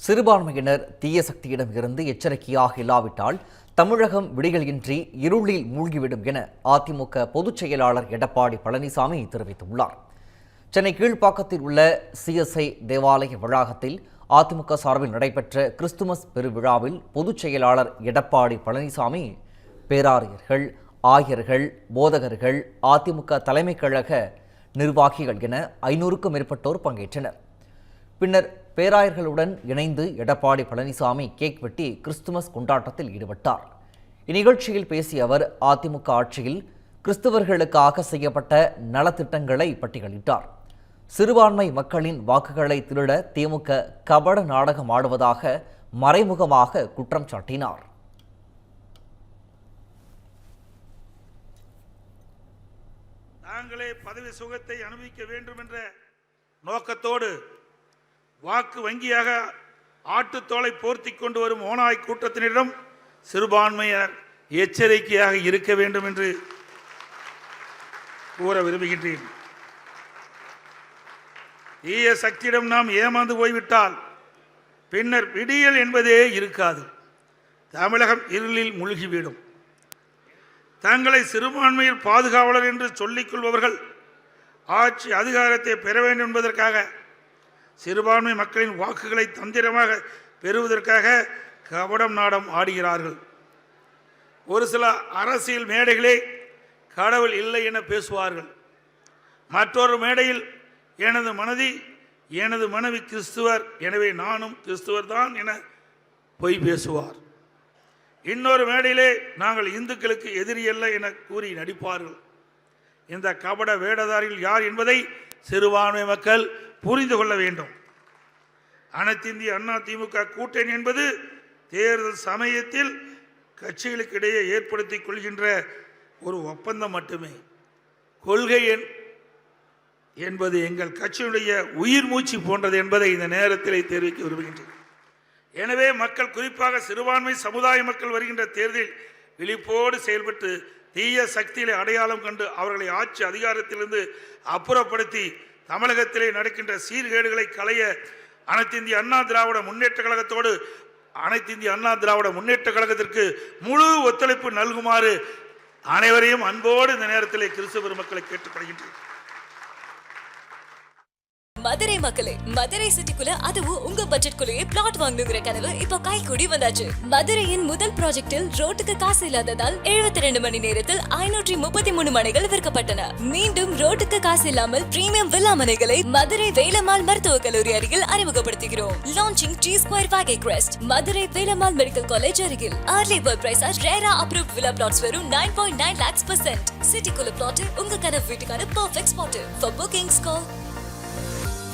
சிறுபான்மையினர் தீய சக்தியிடம் இருந்து எச்சரிக்கையாக இல்லாவிட்டால் தமிழகம் விடிகளின்றி இருளில் மூழ்கிவிடும் என அதிமுக பொதுச் செயலாளர் எடப்பாடி பழனிசாமி தெரிவித்துள்ளார். சென்னை கீழ்ப்பாக்கத்தில் உள்ள சிஎஸ்ஐ தேவாலய வளாகத்தில் அதிமுக சார்பில் நடைபெற்ற கிறிஸ்துமஸ் பெருவிழாவில் பொதுச் செயலாளர் எடப்பாடி பழனிசாமி பேராயர்கள், ஆயர்கள், போதகர்கள், அதிமுக தலைமை கழக நிர்வாகிகள் என 500க்கும் மேற்பட்டோர் பங்கேற்றனர். பின்னர் பேராயர்களுடன் இணைந்து எடப்பாடி பழனிசாமி கேக் வெட்டி கிறிஸ்துமஸ் கொண்டாட்டத்தில் ஈடுபட்டார். இந்நிகழ்ச்சியில் பேசிய அவர் அதிமுக ஆட்சியில் கிறிஸ்தவர்களுக்காக செய்யப்பட்ட நலத்திட்டங்களை பட்டியலிட்டார். சிறுபான்மை மக்களின் வாக்குகளை திருட திமுக கபட நாடகம் ஆடுவதாக மறைமுகமாக குற்றம் சாட்டினார். தாங்களே பதவி சுகத்தை அனுபவிக்க வேண்டும் என்ற நோக்கத்தோடு வாக்கு வங்கியாக ஆட்டுத்தோலை போர்த்தி கொண்டு வரும் ஓநாய் கூட்டத்தினரிடம் சிறுபான்மையினர் எச்சரிக்கையாக இருக்க வேண்டும் என்று கூற விரும்புகின்றேன். தீய சக்தியிடம் நாம் ஏமாந்து போய்விட்டால் பின்னர் விடியல் என்பதே இருக்காது. தமிழகம் இருளில் மூழ்கிவிடும். தங்களை சிறுபான்மையில் பாதுகாவலர் என்று சொல்லிக் கொள்பவர்கள் ஆட்சி அதிகாரத்தை பெற வேண்டும் என்பதற்காக சிறுபான்மை மக்களின் வாக்குகளை தந்திரமாக பெறுவதற்காக கபடம் நாடம் ஆடுகிறார்கள். ஒரு சில அரசியல் மேடைகளே கடவுள் இல்லை என பேசுவார்கள். மற்றொரு மேடையில் எனது மனைவி கிறிஸ்துவர், எனவே நானும் கிறிஸ்துவர் தான் என பொய் பேசுவார். இன்னொரு மேடையிலே நாங்கள் இந்துக்களுக்கு எதிரி அல்ல என கூறி நடிப்பார்கள். இந்த கபட வேடதாரிகள் யார் என்பதை சிறுபான்மை மக்கள் புரிந்து கொள்ள வேண்டும். அனைத்து இந்திய அண்ணா திமுக கூட்டணி என்பது தேர்தல் சமயத்தில் கட்சிகளுக்கு இடையே ஏற்படுத்திக் கொள்கின்ற ஒரு ஒப்பந்தம் மட்டுமே. கொள்கை என்பது எங்கள் கட்சியினுடைய உயிர் மூச்சு போன்றது என்பதை இந்த நேரத்தில் தெரிவிக்க விரும்புகின்றேன். எனவே மக்கள், குறிப்பாக சிறுபான்மை சமுதாய மக்கள் வருகின்ற தேர்தலில் விழிப்போடு செயல்பட்டு தீய சக்திகளை அடையாளம் கண்டு அவர்களை ஆட்சி அதிகாரத்திலிருந்து அப்புறப்படுத்தி தமிழகத்திலே நடக்கின்ற சீர்கேடுகளை களைய அனைத்து இந்திய அண்ணா திராவிட முன்னேற்ற கழகத்தோடு அனைத்து இந்திய அண்ணா திராவிட முன்னேற்ற கழகத்திற்கு முழு ஒத்துழைப்பு நல்குமாறு அனைவரையும் அன்போடு இந்த நேரத்திலே கிறிஸ்தவ பெருமக்களை கேட்டுக்கொள்கின்றேன். மதுரை மக்களே, மதுரை சிட்டிக்குள்ள அதுவும் உங்க பட்ஜெட்குள்ளேயே பிளாட் வாங்கணுங்கிற கனவு இப்போ கைகூடி வந்தாச்சு. மதுரையின் முதல் ப்ராஜெக்டில் ரோட்டுக்கு காசு இல்லாததால் 72 மணி நேரத்தில் 533 மனைகள் விற்கப்பட்டன. மீண்டும் ரோட்டுக்கு காசு இல்லாமல் பிரீமியம் வில்லா மனைகளை மதுரை வேலம்மாள் மருத்துவக் கல்லூரி அருகில் அறிமுகப்படுத்துகிறோம். Launching T Square Valley Crest, Madurai Velammal medical college அருகில். Early bird price RERA approved villa plots வெறும் 9.9 lakhs %. சிட்டிக்குள்ள பிளாட் உங்க கனவு வீட்டுக்கான perfect spot. For bookings call